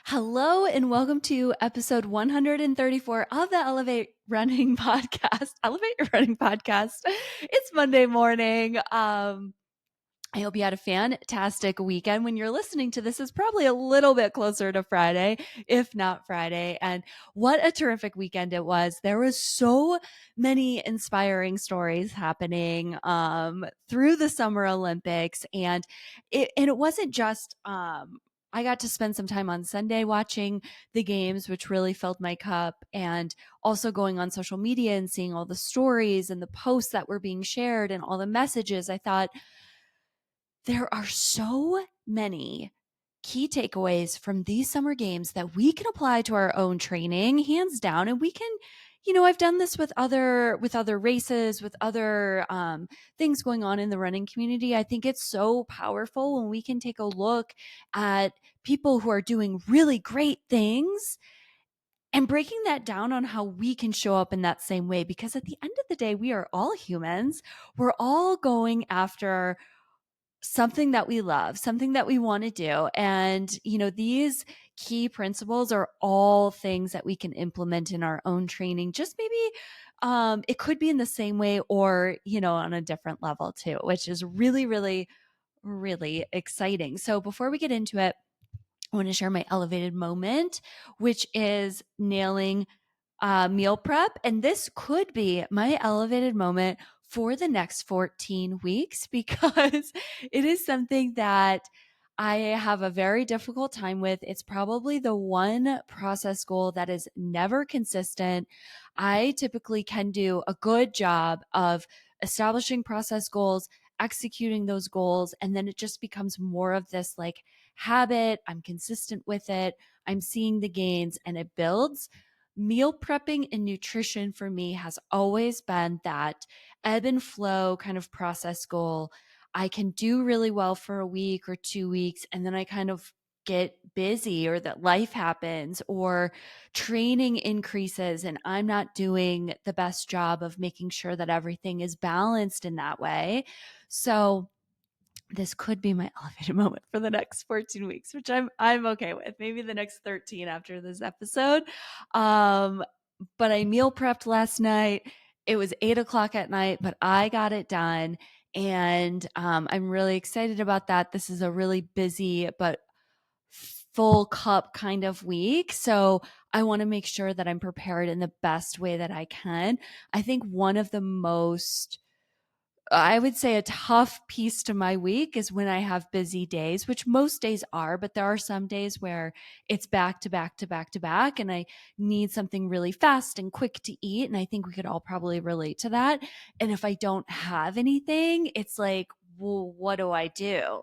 Hello and welcome to episode 134 of the Elevate Running Podcast. Elevate Your Running Podcast. It's Monday morning. I hope you had a fantastic weekend. When you're listening to this, it's probably a little bit closer to Friday, if not Friday. And what a terrific weekend it was. There was so many inspiring stories happening through the Summer Olympics. And it wasn't just I got to spend some time on Sunday watching the games, which really filled my cup, and also going on social media and seeing all the stories and the posts that were being shared and all the messages. I thought, there are so many key takeaways from these summer games that we can apply to our own training, hands down. And we can, I've done this with other races, with other things going on in the running community. I think it's so powerful when we can take a look at people who are doing really great things and breaking that down on how we can show up in that same way. Because at the end of the day, we are all humans. We're all going after something that we love, something that we want to do. And, these key principles are all things that we can implement in our own training. Just maybe it could be in the same way or, on a different level too, which is really, really, really exciting. So before we get into it, I want to share my elevated moment, which is nailing meal prep. And this could be my elevated moment for the next 14 weeks because it is something that I have a very difficult time with. It's probably the one process goal that is never consistent. I typically can do a good job of establishing process goals, executing those goals, and then it just becomes more of this like habit. I'm consistent with it. I'm seeing the gains and it builds. Meal prepping and nutrition for me has always been that ebb and flow kind of process goal. I can do really well for a week or 2 weeks, and then I kind of get busy or that life happens or training increases, and I'm not doing the best job of making sure that everything is balanced in that way. So, this could be my elevated moment for the next 14 weeks, which I'm okay with. Maybe the next 13 after this episode. Um, but I meal prepped last night. It was 8 o'clock at night, but I got it done. And I'm really excited about that. This is a really busy but full cup kind of week. So I want to make sure that I'm prepared in the best way that I can. I think one of the most I would say a tough piece to my week is when I have busy days, which most days are, but there are some days where it's back to back to back to back, and I need something really fast and quick to eat. And I think we could all probably relate to that. And if I don't have anything, it's like, well, what do I do?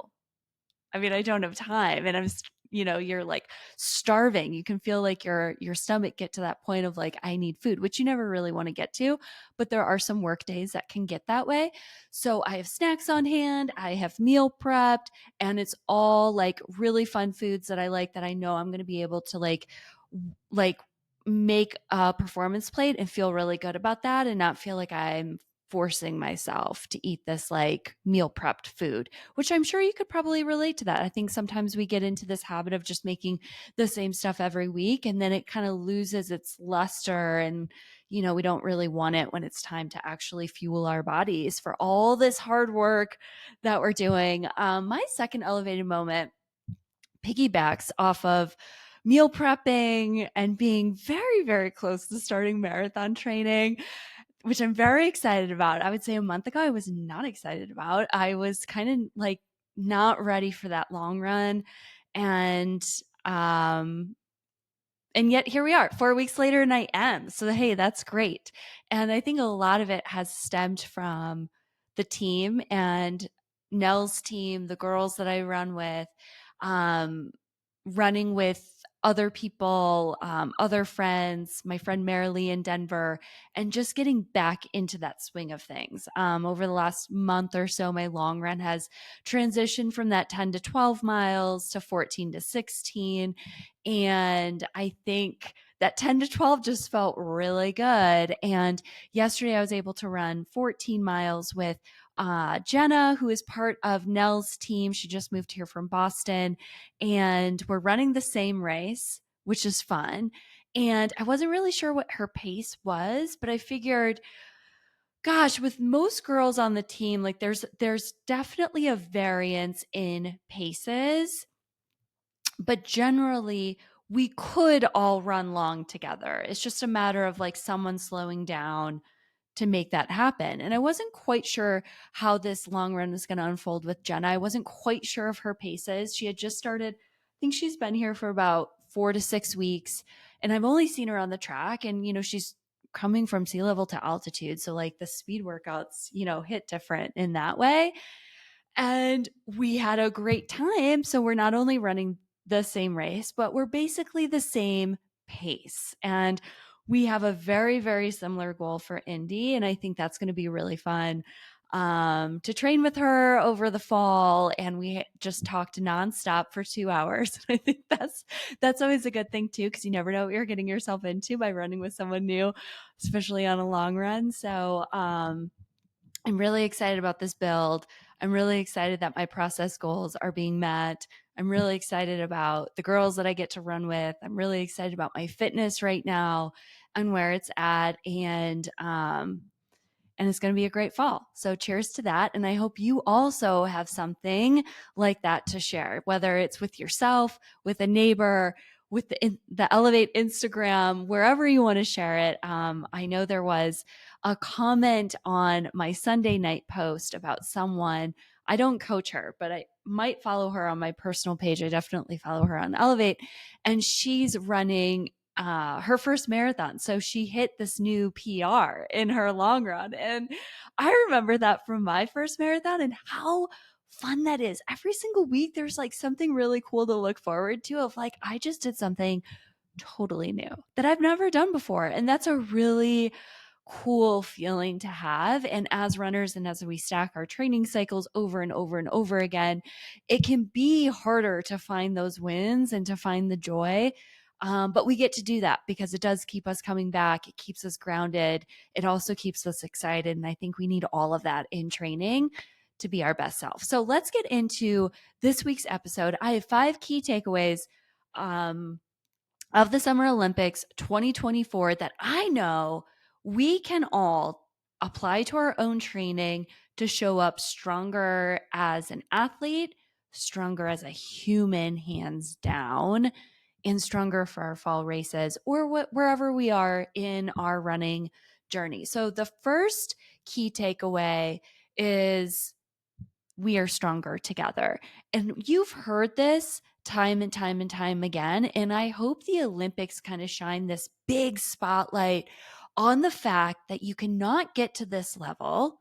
I mean, I don't have time and you're like starving. You can feel like your stomach get to that point of like, I need food, which you never really want to get to. But there are some work days that can get that way. So I have snacks on hand, I have meal prepped, and it's all like really fun foods that I like that I know I'm going to be able to like make a performance plate and feel really good about that and not feel like I'm forcing myself to eat this like meal prepped food, which I'm sure you could probably relate to that. I think sometimes we get into this habit of just making the same stuff every week and then it kind of loses its luster and we don't really want it when it's time to actually fuel our bodies for all this hard work that we're doing. My second elevated moment piggybacks off of meal prepping and being very, very close to starting marathon training, which I'm very excited about. I would say a month ago, I was not excited about. I was kind of like not ready for that long run. And, um, and yet here we are 4 weeks later and I am. So, hey, that's great. And I think a lot of it has stemmed from the team and Nell's team, the girls that I run with, um, running with other people, other friends, my friend Marilee in Denver, and just getting back into that swing of things. Over the last month or so, my long run has transitioned from that 10 to 12 miles to 14 to 16. And I think that 10 to 12 just felt really good. And yesterday I was able to run 14 miles with Jenna, who is part of Nell's team. She just moved here from Boston, and we're running the same race, which is fun. And I wasn't really sure what her pace was, but I figured, gosh, with most girls on the team, like there's definitely a variance in paces, but generally we could all run long together. It's just a matter of like someone slowing down to make that happen. And I wasn't quite sure how this long run was going to unfold with Jenna. I wasn't quite sure of her paces. She had just started, I think she's been here for about 4 to 6 weeks. And I've only seen her on the track. And, she's coming from sea level to altitude. So, like, the speed workouts, hit different in that way. And we had a great time. So we're not only running the same race, but we're basically the same pace. And we have a very, very similar goal for Indy. And I think that's going to be really fun to train with her over the fall. And we just talked nonstop for 2 hours. I think that's always a good thing too, because you never know what you're getting yourself into by running with someone new, especially on a long run. So I'm really excited about this build. I'm really excited that my process goals are being met. I'm really excited about the girls that I get to run with. I'm really excited about my fitness right now and where it's at. And it's going to be a great fall. So cheers to that. And I hope you also have something like that to share, whether it's with yourself, with a neighbor, with the Elevate Instagram, wherever you want to share it. I know there was a comment on my Sunday night post about someone. I don't coach her, but I might follow her on my personal page. I definitely follow her on Elevate. And she's running her first marathon. So she hit this new PR in her long run. And I remember that from my first marathon and how fun that is. Every single week, there's like something really cool to look forward to of like, I just did something totally new that I've never done before. And that's a really cool feeling to have. And as runners and as we stack our training cycles over and over and over again, it can be harder to find those wins and to find the joy. But we get to do that because it does keep us coming back. It keeps us grounded. It also keeps us excited. And I think we need all of that in training to be our best self. So let's get into this week's episode. I have 5 key takeaways of the Summer Olympics 2024 that I know we can all apply to our own training to show up stronger as an athlete, stronger as a human, hands down, and stronger for our fall races or wherever we are in our running journey. So the first key takeaway is we are stronger together. And you've heard this time and time and time again. And I hope the Olympics kind of shine this big spotlight on the fact that you cannot get to this level.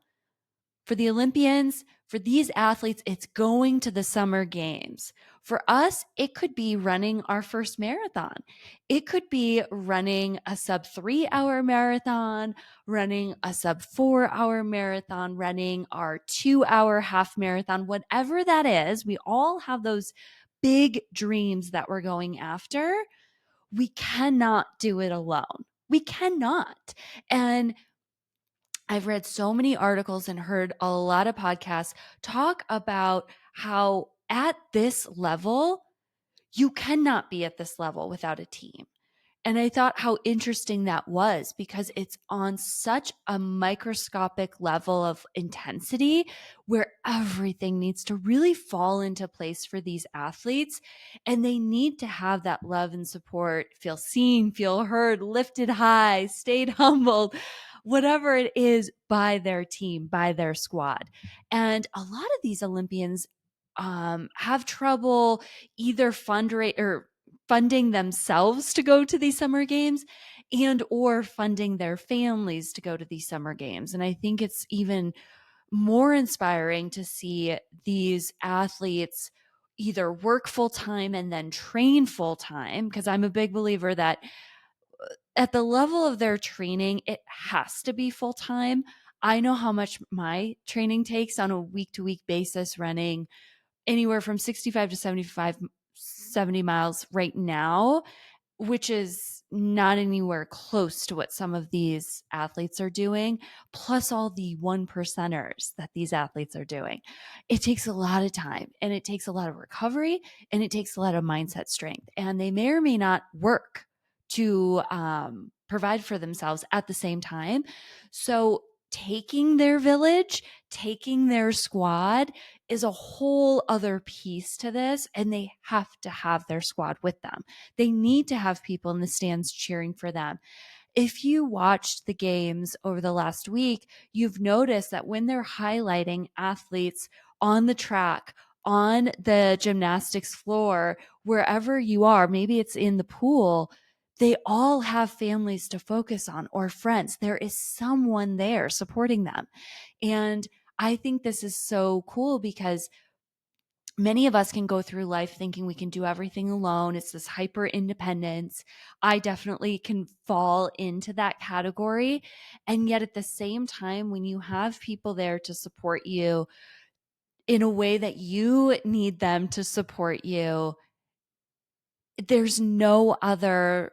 For the Olympians, for these athletes, it's going to the Summer Games. For us, it could be running our first marathon. It could be running a sub 3 hour marathon, running a sub 4 hour marathon, running our 2 hour half marathon, whatever that is. We all have those big dreams that we're going after. We cannot do it alone. We cannot. And I've read so many articles and heard a lot of podcasts talk about how at this level, you cannot be at this level without a team. And I thought how interesting that was because it's on such a microscopic level of intensity where everything needs to really fall into place for these athletes. And they need to have that love and support, feel seen, feel heard, lifted high, stayed humbled, whatever it is by their team, by their squad. And a lot of these Olympians have trouble either funding themselves to go to these summer games and or funding their families to go to these summer games. And I think it's even more inspiring to see these athletes either work full time and then train full time, because I'm a big believer that at the level of their training, it has to be full time. I know how much my training takes on a week to week basis running anywhere from 65 to 70 miles right now which is not anywhere close to what some of these athletes are doing, plus all the one percenters that these athletes are doing. It takes a lot of time, and it takes a lot of recovery, and it takes a lot of mindset strength. And they may or may not work to provide for themselves at the same time. So taking their village, taking their squad is a whole other piece to this, and they have to have their squad with them. They need to have people in the stands cheering for them. If you watched the games over the last week, you've noticed that when they're highlighting athletes on the track, on the gymnastics floor, wherever you are, maybe it's in the pool, they all have families to focus on or friends. There is someone there supporting them. And I think this is so cool because many of us can go through life thinking we can do everything alone. It's this hyper independence. I definitely can fall into that category. And yet, at the same time, when you have people there to support you in a way that you need them to support you, there's no other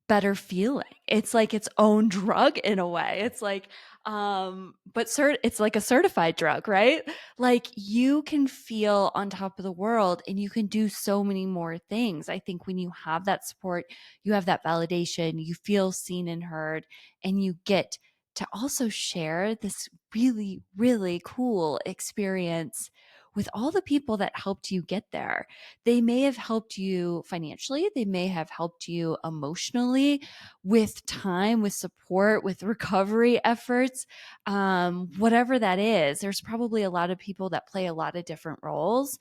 better feeling. It's like its own drug in a way. It's like it's like a certified drug, right? Like you can feel on top of the world and you can do so many more things. I think when you have that support, you have that validation, you feel seen and heard, and you get to also share this really, really cool experience with all the people that helped you get there. They may have helped you financially, they may have helped you emotionally, with time, with support, with recovery efforts, whatever that is. There's probably a lot of people that play a lot of different roles,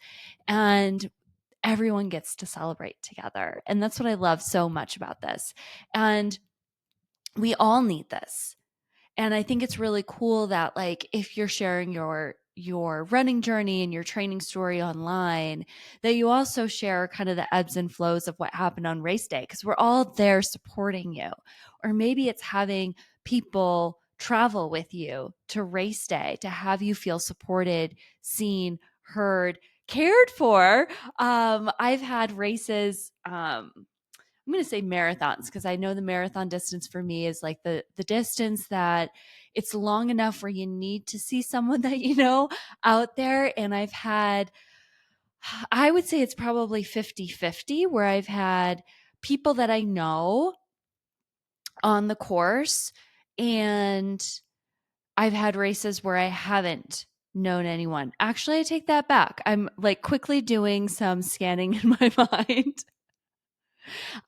and everyone gets to celebrate together. And that's what I love so much about this. And we all need this. And I think it's really cool that, like, if you're sharing your running journey and your training story online, that you also share kind of the ebbs and flows of what happened on race day, because we're all there supporting you. Or maybe it's having people travel with you to race day to have you feel supported, seen, heard, cared for. I've had races, I'm going to say marathons, because I know the marathon distance for me is like the distance that it's long enough where you need to see someone that you know out there. And I've had, I would say it's probably 50-50, where I've had people that I know on the course, and I've had races where I haven't known anyone. Actually, I take that back. I'm like quickly doing some scanning in my mind.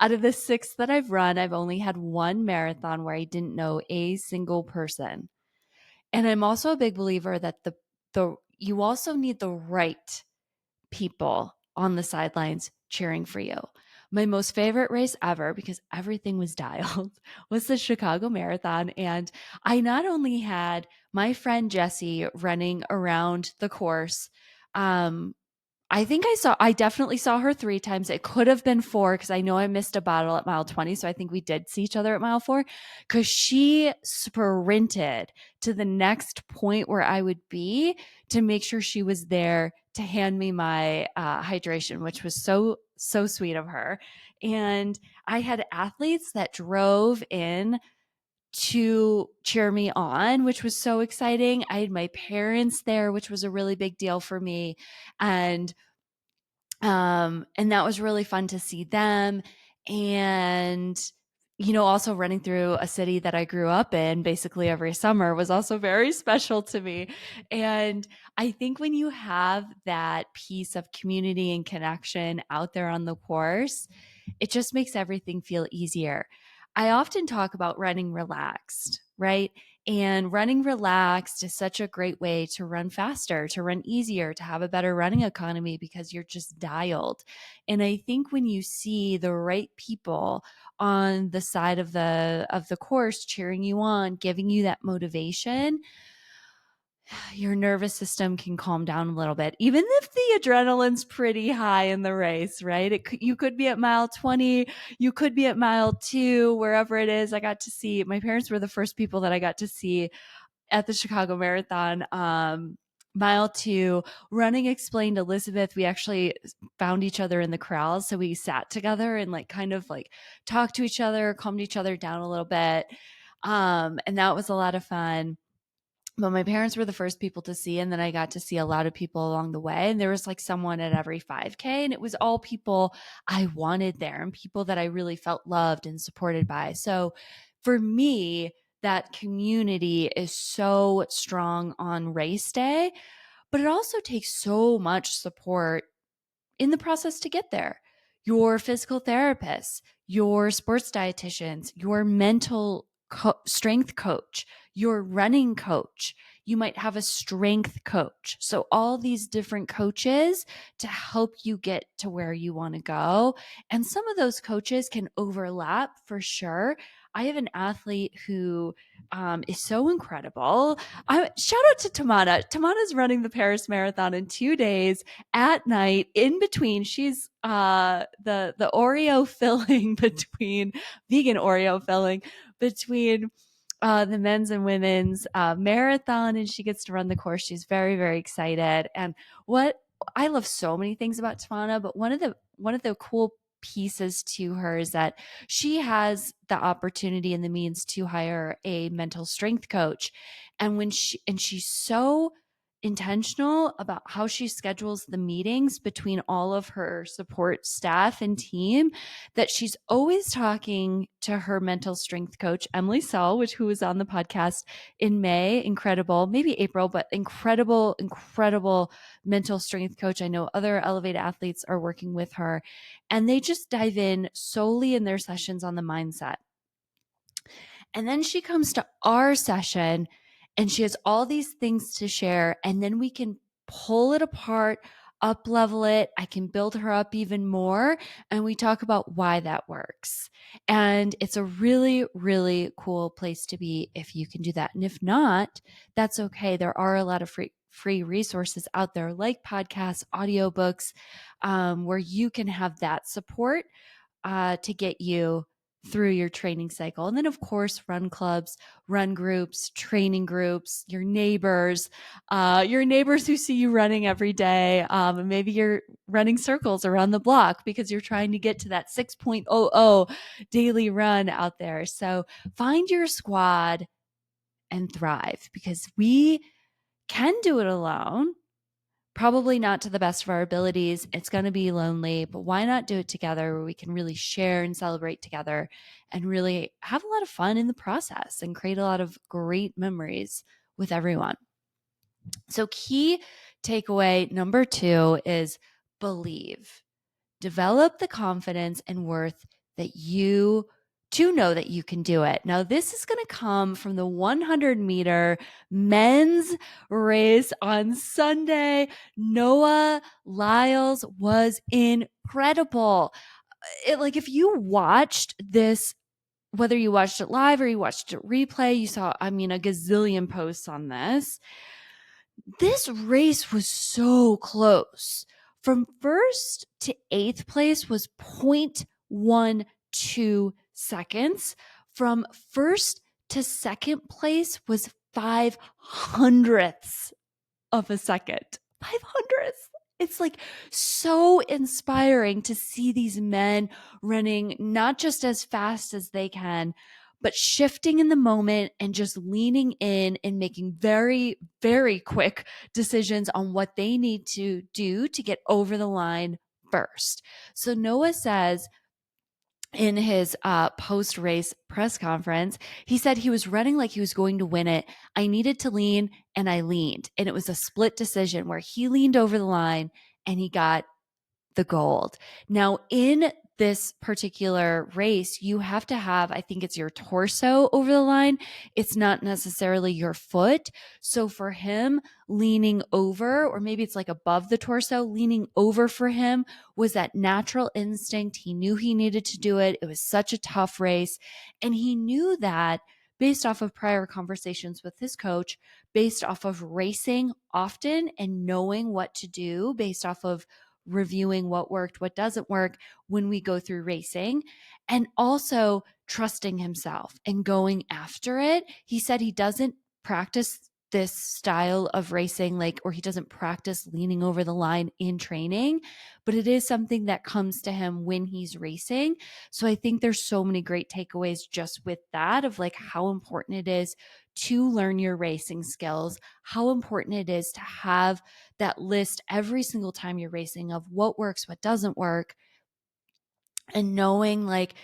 Out of the 6 that I've run, I've only had one marathon where I didn't know a single person. And I'm also a big believer that the you also need the right people on the sidelines cheering for you. My most favorite race ever, because everything was dialed, was the Chicago Marathon. And I not only had my friend Jessie running around the course, I definitely saw her 3 times. It could have been 4, because I know I missed a battle at mile 20. So I think we did see each other at mile 4, because she sprinted to the next point where I would be to make sure she was there to hand me my hydration, which was so, so sweet of her. And I had athletes that drove in to cheer me on, which was so exciting. I had my parents there, which was a really big deal for me. And that was really fun to see them. And, also running through a city that I grew up in basically every summer was also very special to me. And I think when you have that piece of community and connection out there on the course, it just makes everything feel easier. I often talk about running relaxed, right? And running relaxed is such a great way to run faster, to run easier, to have a better running economy, because you're just dialed. And I think when you see the right people on the side of the course cheering you on, giving you that motivation, your nervous system can calm down a little bit, even if the adrenaline's pretty high in the race, right? You could be at mile 20, you could be at mile 2, wherever it is. I got to see, my parents were the first people that I got to see at the Chicago Marathon. mile 2, running explained Elizabeth. We actually found each other in the crowd. So we sat together and like kind of like talked to each other, calmed each other down a little bit. And that was a lot of fun. But my parents were the first people to see, and then I got to see a lot of people along the way. And there was like someone at every 5K, and it was all people I wanted there and people that I really felt loved and supported by. So for me, that community is so strong on race day, but it also takes so much support in the process to get there. Your physical therapists, your sports dietitians, your mental strength coach, your running coach. You might have a strength coach. So, all these different coaches to help you get to where you want to go. And some of those coaches can overlap for sure. I have an athlete who is so incredible. Shout out to Tamana. Tamana's running the Paris Marathon in 2 days at night. In between, she's the Oreo filling between vegan Oreo filling between the men's and women's marathon, and she gets to run the course. She's very, very excited. And what I love so many things about Tamana, but one of the cool pieces to her is that she has the opportunity and the means to hire a mental strength coach. And she's so intentional about how she schedules the meetings between all of her support staff and team, that she's always talking to her mental strength coach, Emily Saul, who was on the podcast in May. Incredible, maybe April, but incredible, incredible mental strength coach. I know other Elevate athletes are working with her, and they just dive in solely in their sessions on the mindset. And then she comes to our session and she has all these things to share. And then we can pull it apart, up level it. I can build her up even more. And we talk about why that works. And it's a really, really cool place to be if you can do that. And if not, that's okay. There are a lot of free resources out there like podcasts, audiobooks, where you can have that support to get you through your training cycle. And then, of course, run clubs, run groups, training groups, your neighbors who see you running every day. Maybe you're running circles around the block because you're trying to get to that 6.00 daily run out there. So find your squad and thrive, because we can do it alone. Probably not to the best of our abilities. It's going to be lonely, but why not do it together where we can really share and celebrate together and really have a lot of fun in the process and create a lot of great memories with everyone. So, key takeaway number 2 is believe. Develop the confidence and worth that you to know that you can do it. Now, this is going to come from the 100-meter men's race on Sunday. Noah Lyles was incredible. If you watched this, whether you watched it live or you watched it replay, you saw, a gazillion posts on this. This race was so close. From first to 8th place was 0.12 seconds. From first to second place was 500ths of a second. 500ths. It's like so inspiring to see these men running not just as fast as they can, but shifting in the moment and just leaning in and making very, very quick decisions on what they need to do to get over the line first. So Noah says in his post-race press conference, he said he was running like he was going to win it. I needed to lean, and I leaned. And it was a split decision where he leaned over the line and he got the gold. Now, in this particular race, you have to have, I think it's your torso over the line. It's not necessarily your foot. So for him, leaning over, or maybe it's like above the torso, leaning over for him was that natural instinct. He knew he needed to do it. It was such a tough race. And he knew that based off of prior conversations with his coach, based off of racing often and knowing what to do based off of reviewing what worked, what doesn't work when we go through racing, and also trusting himself and going after it. He said he doesn't practice this style of racing, like, or he doesn't practice leaning over the line in training, but it is something that comes to him when he's racing. So I think there's so many great takeaways just with that, of like how important it is to learn your racing skills, how important it is to have that list every single time you're racing of what works, what doesn't work, and knowing like,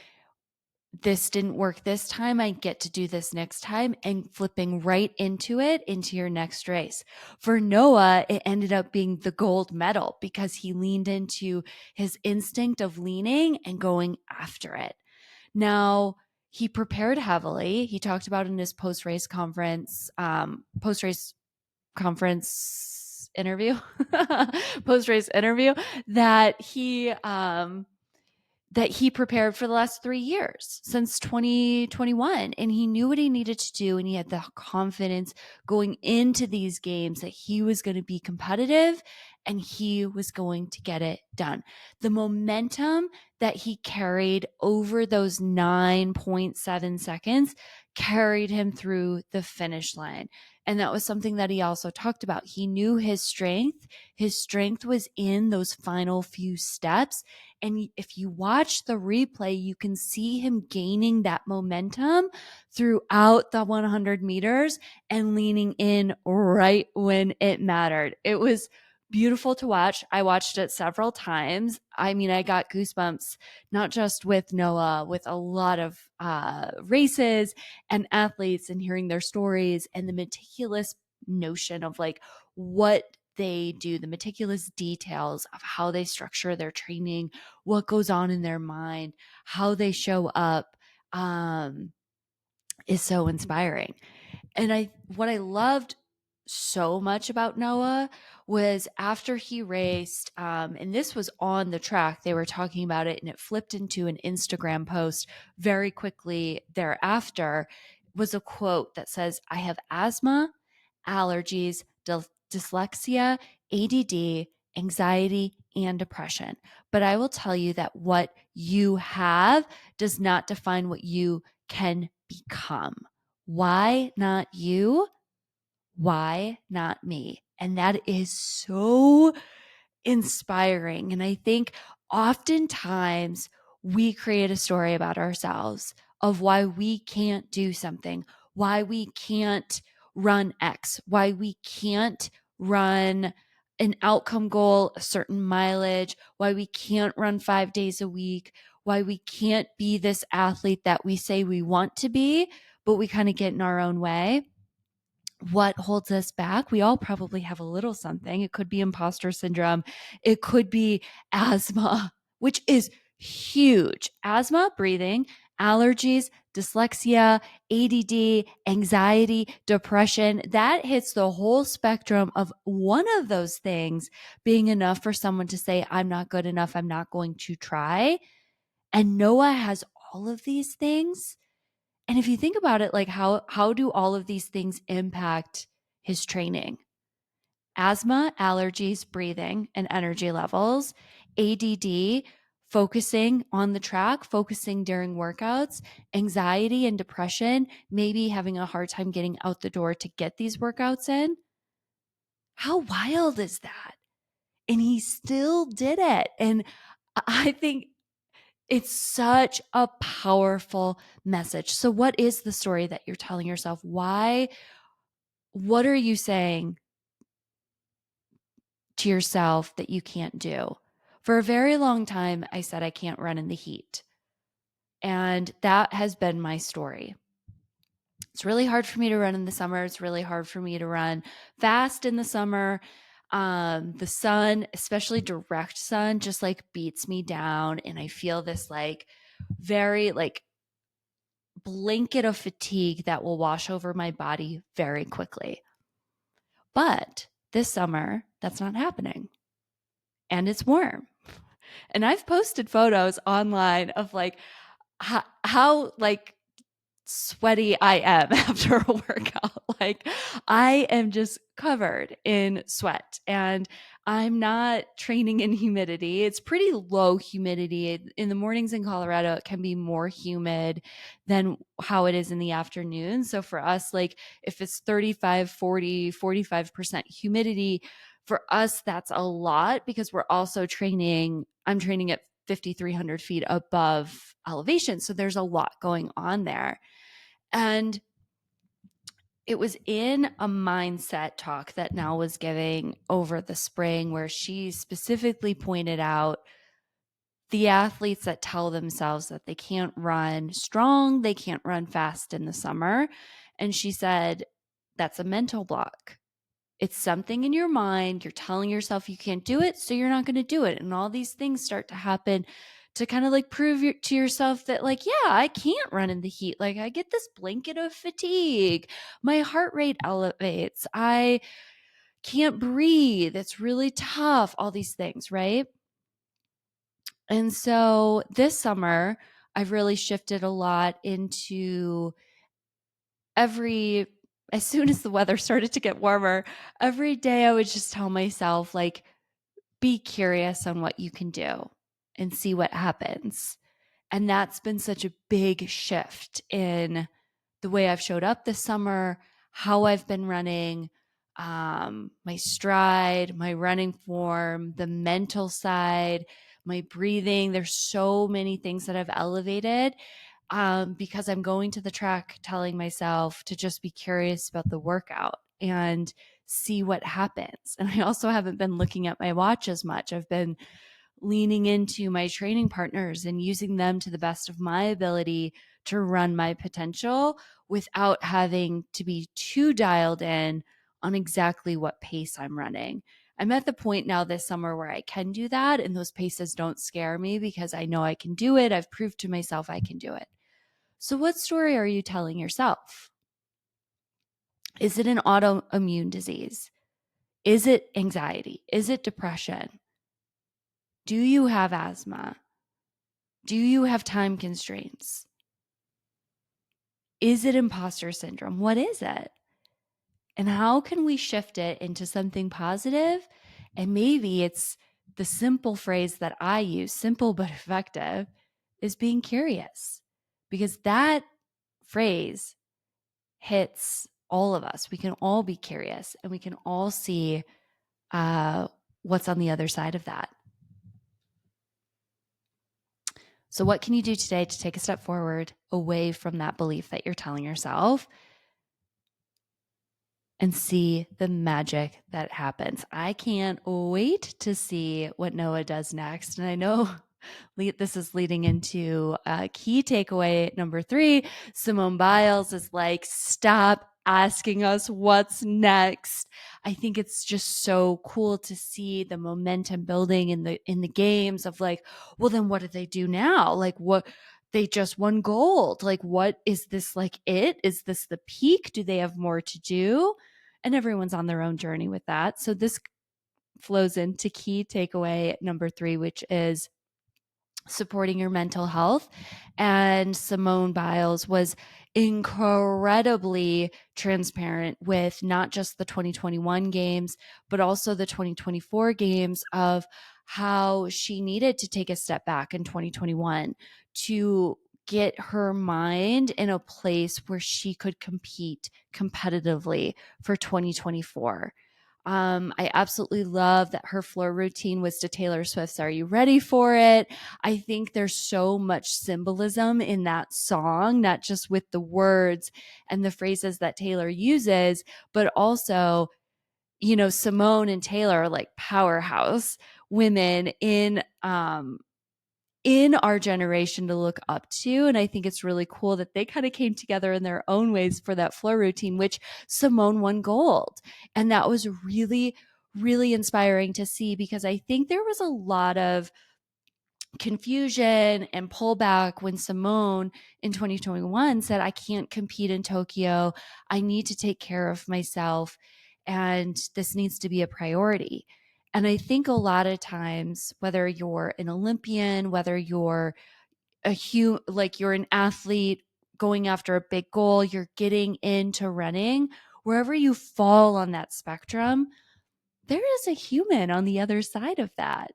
this didn't work this time, I get to do this next time, and flipping right into it into your next race. For Noah, it ended up being the gold medal because he leaned into his instinct of leaning and going after it. Now, he prepared heavily. He talked about in his post-race conference interview, post-race interview, that he prepared for the last 3 years since 2021, and he knew what he needed to do, and he had the confidence going into these games that he was going to be competitive and he was going to get it done. The momentum that he carried over those 9.7 seconds carried him through the finish line. And that was something that he also talked about. He knew his strength. His strength was in those final few steps. And if you watch the replay, you can see him gaining that momentum throughout the 100 meters and leaning in right when it mattered. It was beautiful to watch. I watched it several times. I mean, I got goosebumps, not just with Noah, with a lot of races and athletes, and hearing their stories and the meticulous notion of like what they do, the meticulous details of how they structure their training, what goes on in their mind, how they show up, is so inspiring. And what I loved so much about Noah was after he raced, and this was on the track, they were talking about it, and it flipped into an Instagram post very quickly thereafter, was a quote that says, "I have asthma, allergies, dyslexia, ADD, anxiety, and depression. But I will tell you that what you have does not define what you can become. Why not you? Why not me?" And that is so inspiring. And I think oftentimes we create a story about ourselves of why we can't do something, why we can't run X, why we can't run an outcome goal, a certain mileage, why we can't run 5 days a week, why we can't be this athlete that we say we want to be, but we kind of get in our own way. What holds us back? We all probably have a little something. It could be imposter syndrome. It could be asthma, which is huge. Asthma, breathing, allergies, dyslexia, ADD, anxiety, depression. That hits the whole spectrum of one of those things being enough for someone to say, "I'm not good enough. I'm not going to try." And Noah has all of these things. And if you think about it, like how do all of these things impact his training? Asthma, allergies, breathing, and energy levels, ADD, focusing on the track, focusing during workouts, anxiety and depression, maybe having a hard time getting out the door to get these workouts in. How wild is that? And he still did it. And I think it's such a powerful message. So what is the story that you're telling yourself? Why? What are you saying to yourself that you can't do? For a very long time, I said I can't run in the heat. And that has been my story. It's really hard for me to run in the summer. It's really hard for me to run fast in the summer. The sun, especially direct sun, just like beats me down. And I feel this like very like blanket of fatigue that will wash over my body very quickly. But this summer, that's not happening. And it's warm. And I've posted photos online of like how like sweaty I am after a workout. Like I am just covered in sweat. And I'm not training in humidity. It's pretty low humidity. In the mornings in Colorado, it can be more humid than how it is in the afternoon. So for us, like if it's 35, 40, 45% humidity, for us, that's a lot because we're also training. I'm training at 5,300 feet above elevation. So there's a lot going on there. And it was in a mindset talk that Nell was giving over the spring where she specifically pointed out the athletes that tell themselves that they can't run strong, they can't run fast in the summer. And she said, that's a mental block. It's something in your mind. You're telling yourself you can't do it, so you're not going to do it. And all these things start to happen to kind of like prove to yourself that, like, yeah, I can't run in the heat. Like, I get this blanket of fatigue. My heart rate elevates. I can't breathe. It's really tough. All these things, right? And so this summer, I've really shifted a lot into as soon as the weather started to get warmer, every day I would just tell myself, like, be curious on what you can do and see what happens. And that's been such a big shift in the way I've showed up this summer, how I've been running, my stride, my running form, the mental side, my breathing. There's so many things that I've elevated because I'm going to the track telling myself to just be curious about the workout and see what happens. And I also haven't been looking at my watch as much. I've been leaning into my training partners and using them to the best of my ability to run my potential without having to be too dialed in on exactly what pace I'm running. I'm at the point now this summer where I can do that, and those paces don't scare me because I know I can do it. I've proved to myself I can do it. So, what story are you telling yourself? Is it an autoimmune disease? Is it anxiety? Is it depression? Do you have asthma? Do you have time constraints? Is it imposter syndrome? What is it? And how can we shift it into something positive? And maybe it's the simple phrase that I use, simple but effective, is being curious. Because that phrase hits all of us. We can all be curious and we can all see what's on the other side of that. So, what can you do today to take a step forward away from that belief that you're telling yourself and see the magic that happens? I can't wait to see what Noah does next. And I know this is leading into key takeaway number 3. Simone Biles is like, stop asking us what's next. I think it's just so cool to see the momentum building in the games of like, well, then what do they do now? Like, what, they just won gold. Like, what is this, like, is this the peak? Do they have more to do? And everyone's on their own journey with that. So this flows into key takeaway number 3, which is supporting your mental health. And Simone Biles was incredibly transparent with not just the 2021 games, but also the 2024 games of how she needed to take a step back in 2021 to get her mind in a place where she could compete competitively for 2024. I absolutely love that her floor routine was to Taylor Swift's Are You Ready for It? I think there's so much symbolism in that song, not just with the words and the phrases that Taylor uses, but also, you know, Simone and Taylor are like powerhouse women in our generation to look up to. And I think it's really cool that they kind of came together in their own ways for that floor routine, which Simone won gold. And that was really, really inspiring to see because I think there was a lot of confusion and pullback when Simone in 2021 said, I can't compete in Tokyo. I need to take care of myself. And this needs to be a priority. And I think a lot of times, whether you're an Olympian, whether you're like you're an athlete going after a big goal, you're getting into running, wherever you fall on that spectrum, there is a human on the other side of that.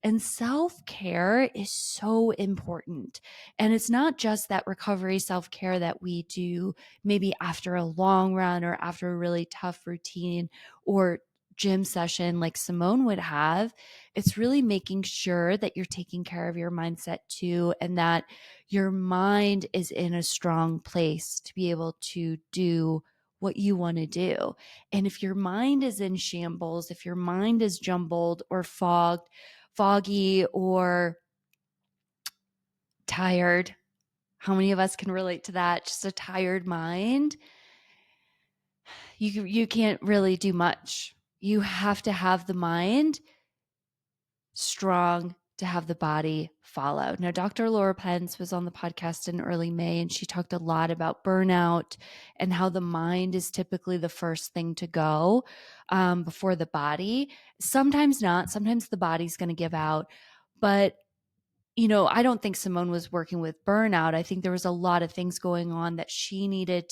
And self-care is so important. And it's not just that recovery self-care that we do maybe after a long run or after a really tough routine or gym session like Simone would have. It's really making sure that you're taking care of your mindset too, and that your mind is in a strong place to be able to do what you want to do. And if your mind is in shambles, if your mind is jumbled or foggy or tired. How many of us can relate to that? Just a tired mind. You can't really do much. You have to have the mind strong to have the body follow. Now, Dr. Laura Pence was on the podcast in early May, and she talked a lot about burnout and how the mind is typically the first thing to go before the body. Sometimes not. Sometimes the body's going to give out. But I don't think Simone was working with burnout. I think there was a lot of things going on that she needed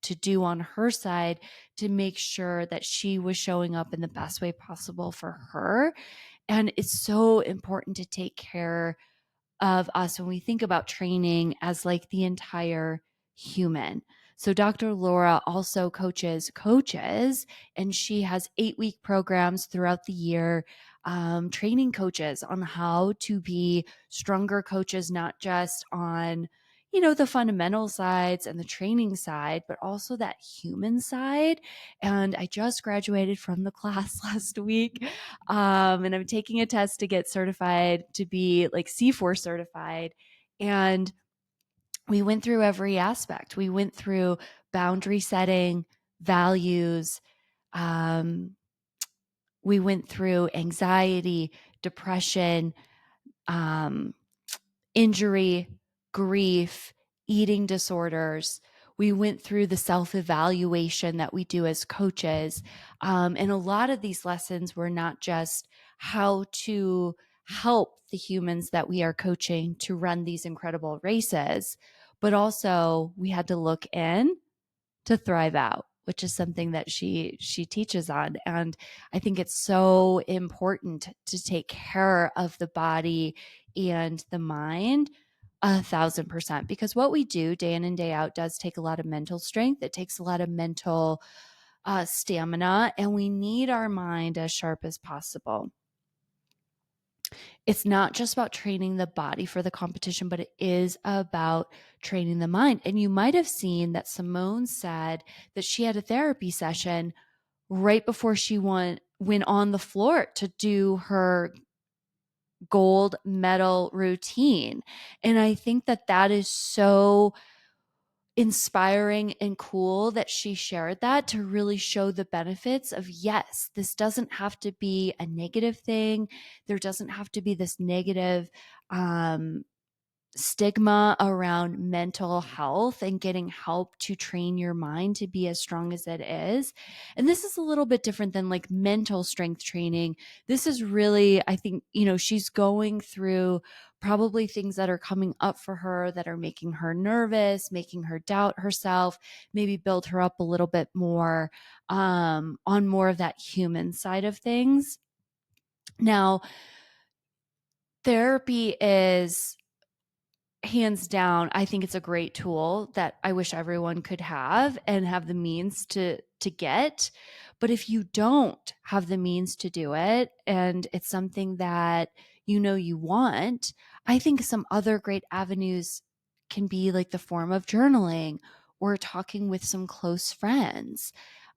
to do on her side to make sure that she was showing up in the best way possible for her. And it's so important to take care of us when we think about training as like the entire human. So Dr. Laura also coaches, and she has 8-week programs throughout the year, training coaches on how to be stronger coaches, not just on, the fundamental sides and the training side, but also that human side. And I just graduated from the class last week. And I'm taking a test to get certified to be like C4 certified. And we went through every aspect. We went through boundary setting, values. We went through anxiety, depression, um, injury, grief, eating disorders. We went through the self-evaluation that we do as coaches. And a lot of these lessons were not just how to help the humans that we are coaching to run these incredible races, but also we had to look in to thrive out, which is something that she teaches on. And I think it's so important to take care of the body and the mind 1,000%, because what we do day in and day out does take a lot of mental strength. It takes a lot of mental stamina, and we need our mind as sharp as possible. It's not just about training the body for the competition, but it is about training the mind. And you might have seen that Simone said that she had a therapy session right before she went on the floor to do her gold medal routine. And I think that is so inspiring and cool that she shared that, to really show the benefits of, yes, this doesn't have to be a negative thing. There doesn't have to be this negative stigma around mental health and getting help to train your mind to be as strong as it is. And this is a little bit different than like mental strength training. This is really, I think, she's going through probably things that are coming up for her that are making her nervous, making her doubt herself, maybe build her up a little bit more on more of that human side of things. Now, therapy is, hands down, I think it's a great tool that I wish everyone could have and have the means to get. But if you don't have the means to do it, and it's something that you want, I think some other great avenues can be like the form of journaling or talking with some close friends.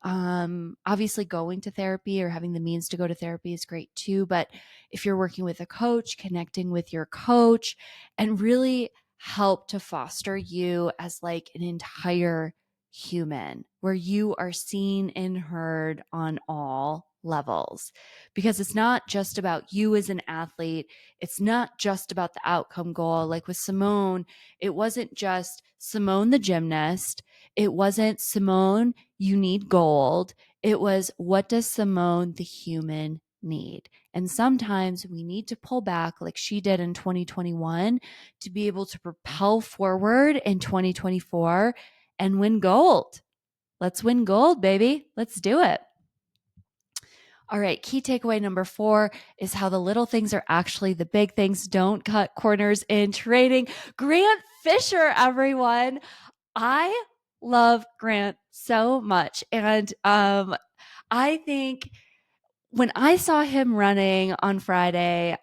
Obviously, going to therapy or having the means to go to therapy is great too. But if you're working with a coach, connecting with your coach and really help to foster you as like an entire human where you are seen and heard on all levels, because it's not just about you as an athlete. It's not just about the outcome goal. Like with Simone, it wasn't just Simone the gymnast. It wasn't Simone, you need gold. It was, what does Simone the human need? And sometimes we need to pull back like she did in 2021 to be able to propel forward in 2024 and win gold. Let's win gold, baby. Let's do it. All right, key takeaway number 4 is how the little things are actually the big things. Don't cut corners in training. Grant Fisher, everyone. I love Grant so much. And I think when I saw him running on Friday,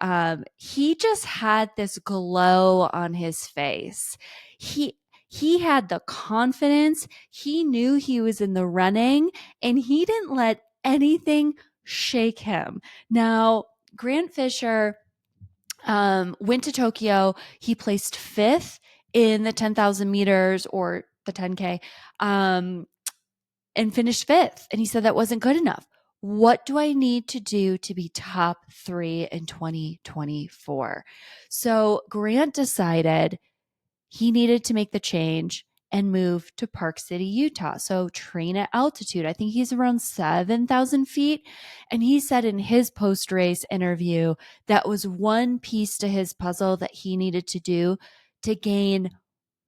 he just had this glow on his face. He had the confidence. He knew he was in the running, and he didn't let anything shake him. Now, Grant Fisher went to Tokyo. He placed fifth in the 10,000 meters or the 10K. And finished fifth. And he said that wasn't good enough. What do I need to do to be top 3 in 2024? So Grant decided he needed to make the change and move to Park City, Utah. So train at altitude. I think he's around 7,000 feet. And he said in his post race interview that was one piece to his puzzle that he needed to do to gain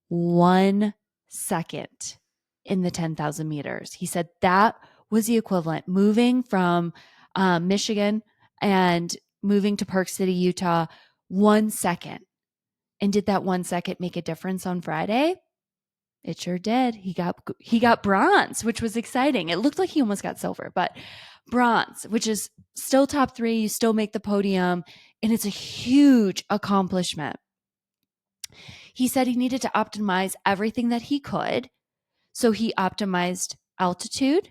1 second in the 10,000 meters. He said that was the equivalent, moving from Michigan and moving to Park City, Utah, 1 second. And did that 1 second make a difference on Friday? It sure did. He got bronze, which was exciting. It looked like he almost got silver, but bronze, which is still top 3. You still make the podium, and it's a huge accomplishment. He said he needed to optimize everything that he could. So he optimized altitude.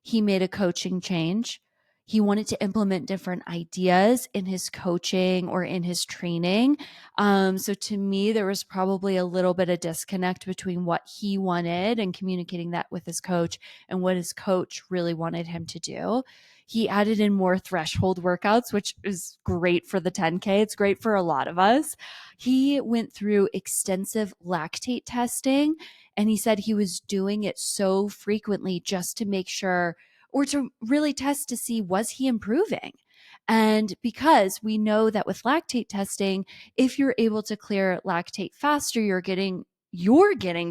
He made a coaching change. He wanted to implement different ideas in his coaching or in his training. So to me, there was probably a little bit of disconnect between what he wanted and communicating that with his coach and what his coach really wanted him to do. He added in more threshold workouts, which is great for the 10K. It's great for a lot of us. He went through extensive lactate testing, and he said he was doing it so frequently just to make sure, or to really test to see, was he improving? And because we know that with lactate testing, if you're able to clear lactate faster, you're getting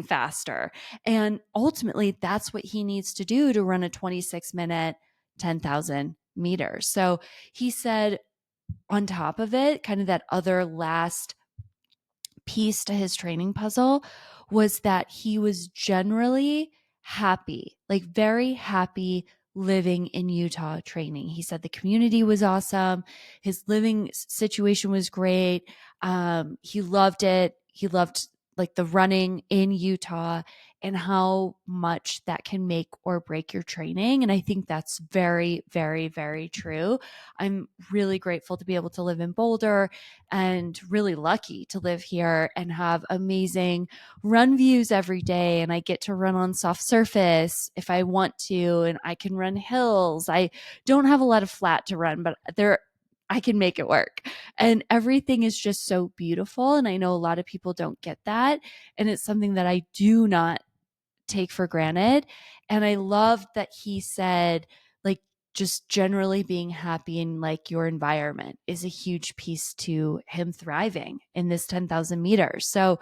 faster. And ultimately, that's what he needs to do to run a 26-minute 10,000 meters. So he said, on top of it, kind of that other last piece to his training puzzle was that he was generally happy, like very happy living in Utah training. He said the community was awesome. His living situation was great. He loved it. He loved like the running in Utah and how much that can make or break your training. And I think that's very, very, very true. I'm really grateful to be able to live in Boulder and really lucky to live here and have amazing run views every day. And I get to run on soft surface if I want to, and I can run hills. I don't have a lot of flat to run, but I can make it work. And everything is just so beautiful. And I know a lot of people don't get that. And it's something that I do not take for granted. And I love that he said, like, just generally being happy in like your environment is a huge piece to him thriving in this 10,000 meters. So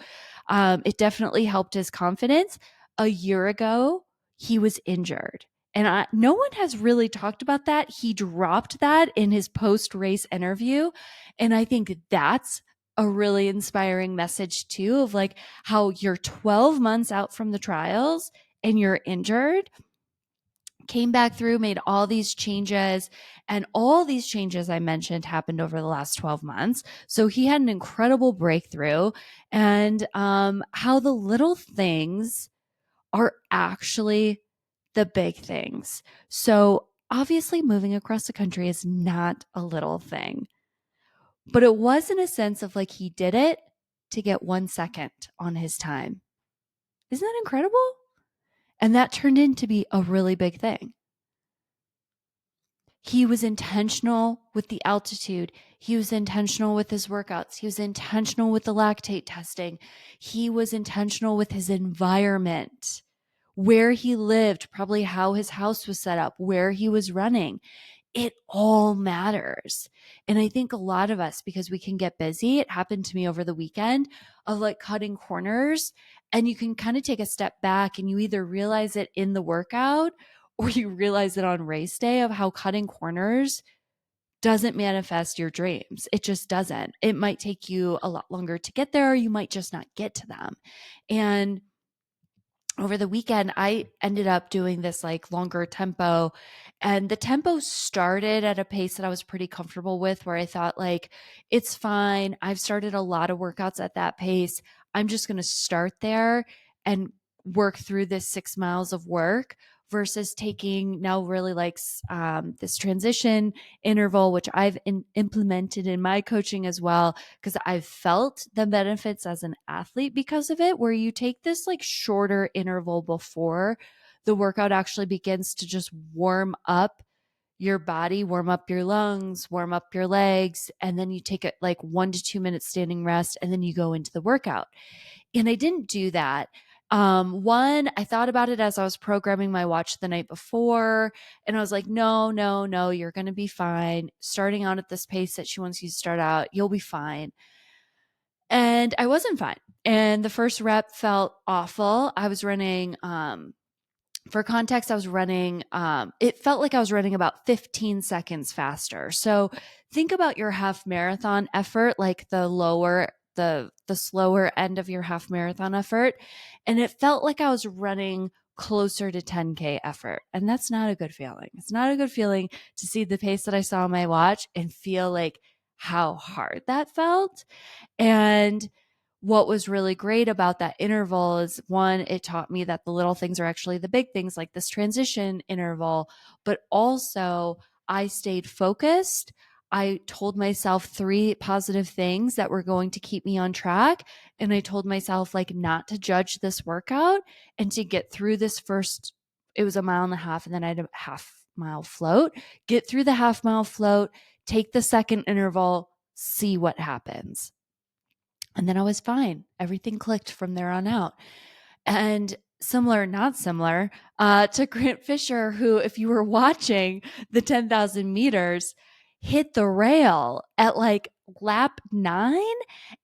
it definitely helped his confidence. A year ago, he was injured. And no one has really talked about that. He dropped that in his post-race interview. And I think that's a really inspiring message too, of like how you're 12 months out from the trials and you're injured, came back through, made all these changes, and all these changes I mentioned happened over the last 12 months. So he had an incredible breakthrough, and how the little things are actually the big things. So obviously moving across the country is not a little thing, but it was in a sense of like he did it to get 1 second on his time. Isn't that incredible? And that turned into be a really big thing. He was intentional with the altitude. He was intentional with his workouts. He was intentional with the lactate testing. He was intentional with his environment, where he lived, probably how his house was set up, where he was running. It all matters. And I think a lot of us, because we can get busy, it happened to me over the weekend, of like cutting corners, and you can kind of take a step back and you either realize it in the workout or you realize it on race day of how cutting corners doesn't manifest your dreams. It just doesn't. It might take you a lot longer to get there, or you might just not get to them. And over the weekend, I ended up doing this like longer tempo, and the tempo started at a pace that I was pretty comfortable with, where I thought like, it's fine. I've started a lot of workouts at that pace. I'm just going to start there and work through this 6 miles of work, versus taking now really like this transition interval, which I've implemented in my coaching as well, because I've felt the benefits as an athlete because of it, where you take this like shorter interval before the workout actually begins to just warm up your body, warm up your lungs, warm up your legs, and then you take it like 1 to 2 minutes standing rest, and then you go into the workout. And I didn't do that. One, I thought about it as I was programming my watch the night before, and I was like, no, no, no, you're going to be fine. Starting out at this pace that she wants you to start out, you'll be fine. And I wasn't fine. And the first rep felt awful. I was running, for context, I was running, it felt like I was running about 15 seconds faster. So think about your half marathon effort, like the slower end of your half marathon effort. And it felt like I was running closer to 10K effort. And that's not a good feeling. It's not a good feeling to see the pace that I saw on my watch and feel like how hard that felt. And what was really great about that interval is, one, it taught me that the little things are actually the big things, like this transition interval, but also I stayed focused. I told myself 3 positive things that were going to keep me on track. And I told myself like not to judge this workout and to get through this first, it was a mile and a half, and then I had a half-mile float, get through the half-mile float, take the second interval, see what happens. And then I was fine. Everything clicked from there on out. And similar, not similar, to Grant Fisher, who, if you were watching the 10,000 meters, hit the rail at like lap 9,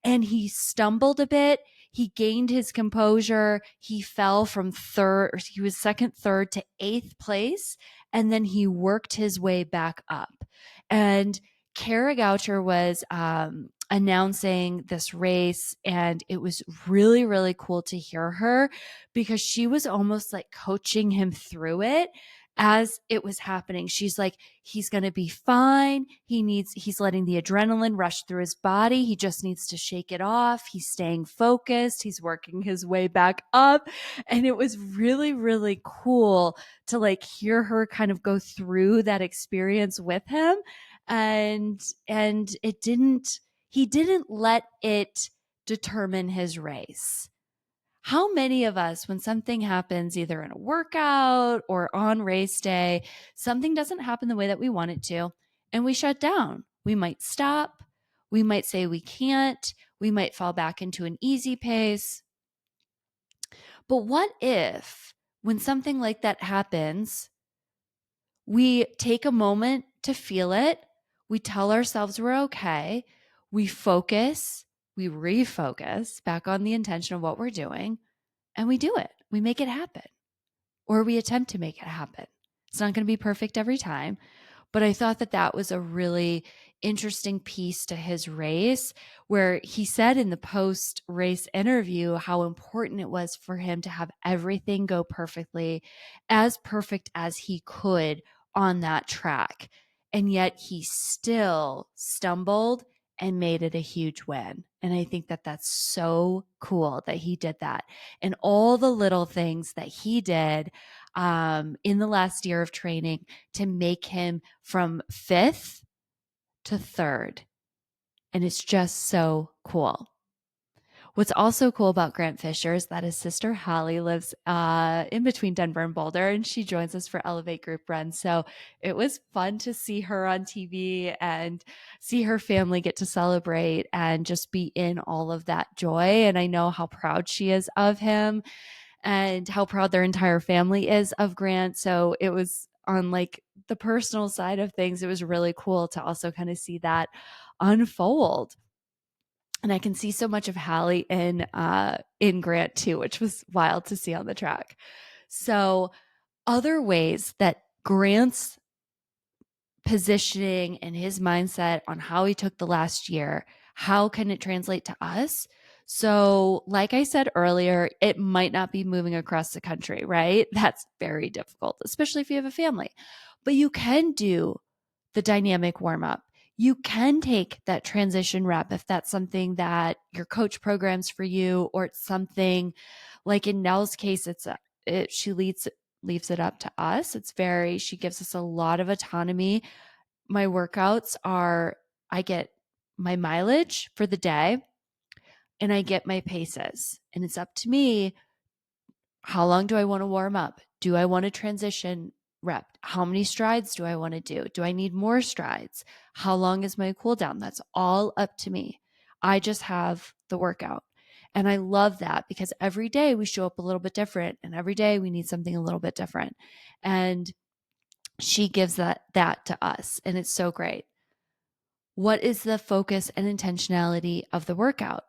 and he stumbled a bit. He gained his composure. He fell from third, he was second, third to 8th place. And then he worked his way back up. And Kara Goucher was announcing this race, and it was really, really cool to hear her, because she was almost like coaching him through it as it was happening. She's like, he's going to be fine. He's letting the adrenaline rush through his body. He just needs to shake it off. He's staying focused. He's working his way back up. And it was really, really cool to like hear her kind of go through that experience with him. And he didn't let it determine his race. How many of us, when something happens either in a workout or on race day, something doesn't happen the way that we want it to, and we shut down? We might stop. We might say we can't. We might fall back into an easy pace. But what if, when something like that happens, we take a moment to feel it, we tell ourselves we're okay, we focus, we refocus back on the intention of what we're doing, and we do it. We make it happen, or we attempt to make it happen. It's not going to be perfect every time, but I thought that that was a really interesting piece to his race, where he said in the post race interview how important it was for him to have everything go perfectly, as perfect as he could on that track. And yet he still stumbled and made it a huge win. And I think that that's so cool that he did that. And all the little things that he did in the last year of training to make him from 5th to 3rd. And it's just so cool. What's also cool about Grant Fisher is that his sister Holly lives in between Denver and Boulder, and she joins us for Elevate Group Runs. So it was fun to see her on TV and see her family get to celebrate and just be in all of that joy. And I know how proud she is of him and how proud their entire family is of Grant. So it was, on like the personal side of things, it was really cool to also kind of see that unfold. And I can see so much of Hallie in Grant too, which was wild to see on the track. So other ways that Grant's positioning and his mindset on how he took the last year, how can it translate to us? So, like I said earlier, it might not be moving across the country, right? That's very difficult, especially if you have a family. But you can do the dynamic warm up. You can take that transition rep if that's something that your coach programs for you, or it's something like in Nell's case, she leaves it up to us. She gives us a lot of autonomy. My workouts are, I get my mileage for the day and I get my paces. And it's up to me. How long do I want to warm up? Do I want to transition rep? How many strides do I want to do? Do I need more strides? How long is my cool down? That's all up to me. I just have the workout. And I love that because every day we show up a little bit different and every day we need something a little bit different. And she gives that to us and it's so great. What is the focus and intentionality of the workout?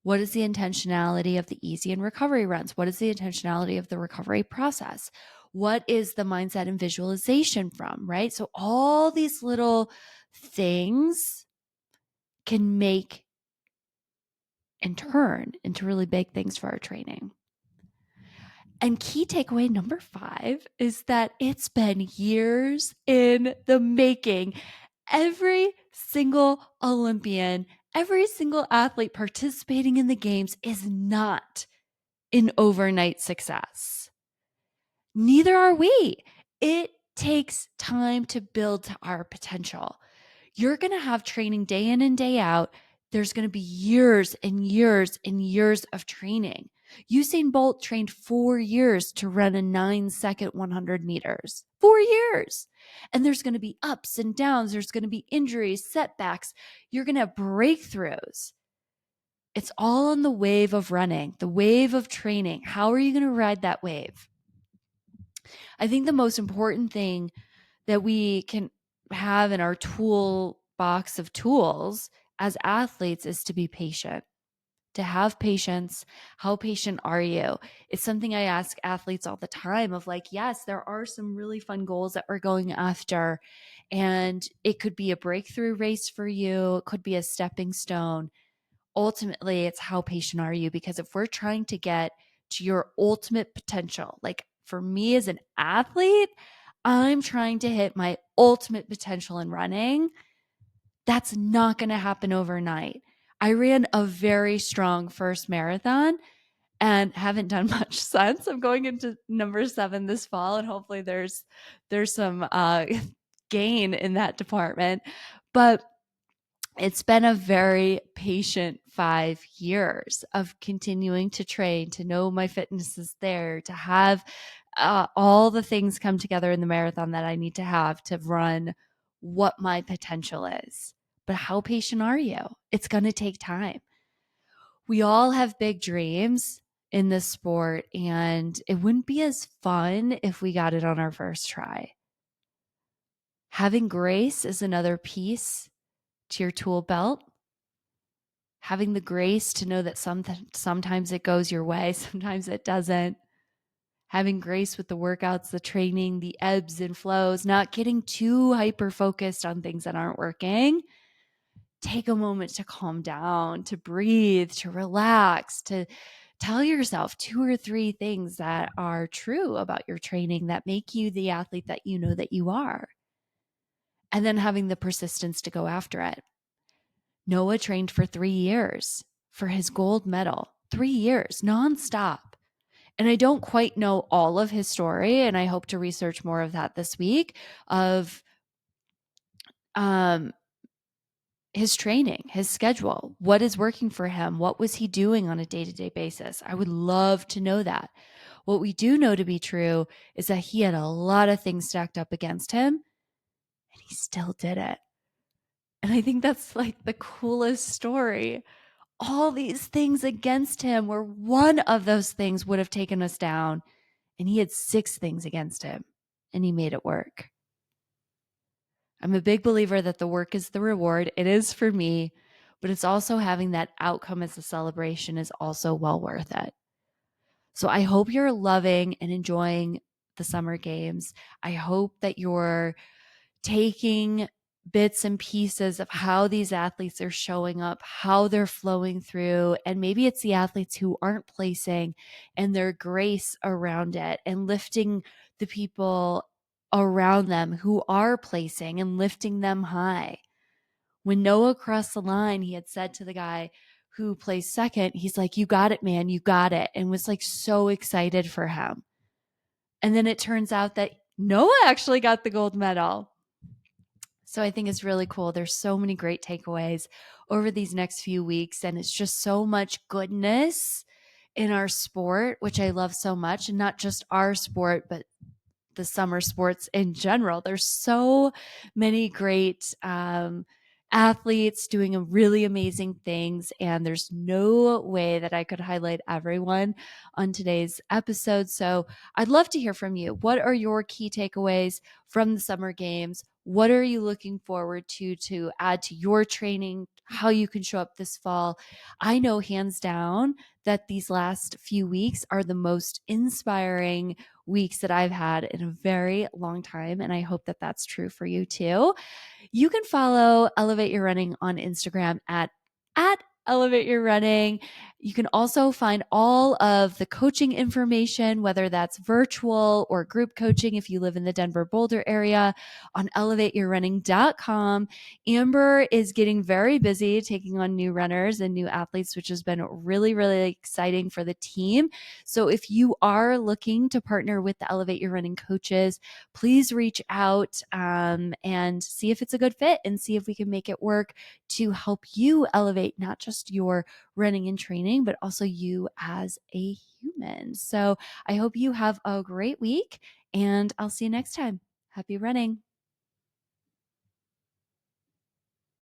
What is the intentionality of the easy and recovery runs? What is the intentionality of the recovery process? What is the mindset and visualization from, right? So all these little things can make and turn into really big things for our training. And key takeaway number 5 is that it's been years in the making. Every single Olympian, every single athlete participating in the games is not an overnight success. Neither are we. It takes time to build to our potential. You're going to have training day in and day out. There's going to be years and years and years of training. Usain Bolt trained 4 years to run a 9-second 100 meters. 4 years. And there's going to be ups and downs. There's going to be injuries, setbacks. You're going to have breakthroughs. It's all on the wave of running, the wave of training. How are you going to ride that wave? I think the most important thing that we can have in our toolbox of tools as athletes is to be patient, to have patience. How patient are you? It's something I ask athletes all the time of like, yes, there are some really fun goals that we're going after, and it could be a breakthrough race for you. It could be a stepping stone. Ultimately, it's how patient are you? Because if we're trying to get to your ultimate potential, like for me as an athlete, I'm trying to hit my ultimate potential in running. That's not going to happen overnight. I ran a very strong first marathon and haven't done much since. I'm going into number 7 this fall, and hopefully there's some gain in that department. But it's been a very patient 5 years of continuing to train, to know my fitness is there, to have all the things come together in the marathon that I need to have to run what my potential is. But how patient are you? It's going to take time. We all have big dreams in this sport, and it wouldn't be as fun if we got it on our first try. Having grace is another piece to your tool belt. Having the grace to know that sometimes it goes your way, sometimes it doesn't. Having grace with the workouts, the training, the ebbs and flows, not getting too hyper focused on things that aren't working. Take a moment to calm down, to breathe, to relax, to tell yourself 2 or 3 things that are true about your training that make you the athlete that you know that you are. And then having the persistence to go after it. Noah trained for 3 years for his gold medal, 3 years nonstop. And I don't quite know all of his story, and I hope to research more of that this week of his training, his schedule, what is working for him, what was he doing on a day-to-day basis. I would love to know that. What we do know to be true is that he had a lot of things stacked up against him, and he still did it. And I think that's like the coolest story. All these things against him, where one of those things would have taken us down, and he had 6 things against him, and he made it work. I'm a big believer that the work is the reward. It is for me, but it's also having that outcome as a celebration is also well worth it. So I hope you're loving and enjoying the summer games. I hope that you're taking bits and pieces of how these athletes are showing up, how they're flowing through. And maybe it's the athletes who aren't placing and their grace around it, and lifting the people around them who are placing and lifting them high. When Noah crossed the line, he had said to the guy who placed second, he's like, "You got it, man, you got it," and was like so excited for him. And then it turns out that Noah actually got the gold medal. So I think it's really cool. There's so many great takeaways over these next few weeks, and it's just so much goodness in our sport, which I love so much, and not just our sport, but the summer sports in general. There's so many great athletes doing really amazing things, and there's no way that I could highlight everyone on today's episode. So I'd love to hear from you. What are your key takeaways from the summer games? What are you looking forward to add to your training, how you can show up this fall? I know hands down that these last few weeks are the most inspiring weeks that I've had in a very long time. And I hope that that's true for you too. You can follow Elevate Your Running on Instagram at Elevate Your Running. You can also find all of the coaching information, whether that's virtual or group coaching if you live in the Denver Boulder area, on elevateyourrunning.com. Amber is getting very busy taking on new runners and new athletes, which has been really, really exciting for the team. So if you are looking to partner with the Elevate Your Running coaches, please reach out and see if it's a good fit, and see if we can make it work to help you elevate not just your running and training, but also you as a human. So I hope you have a great week, and I'll see you next time. Happy running.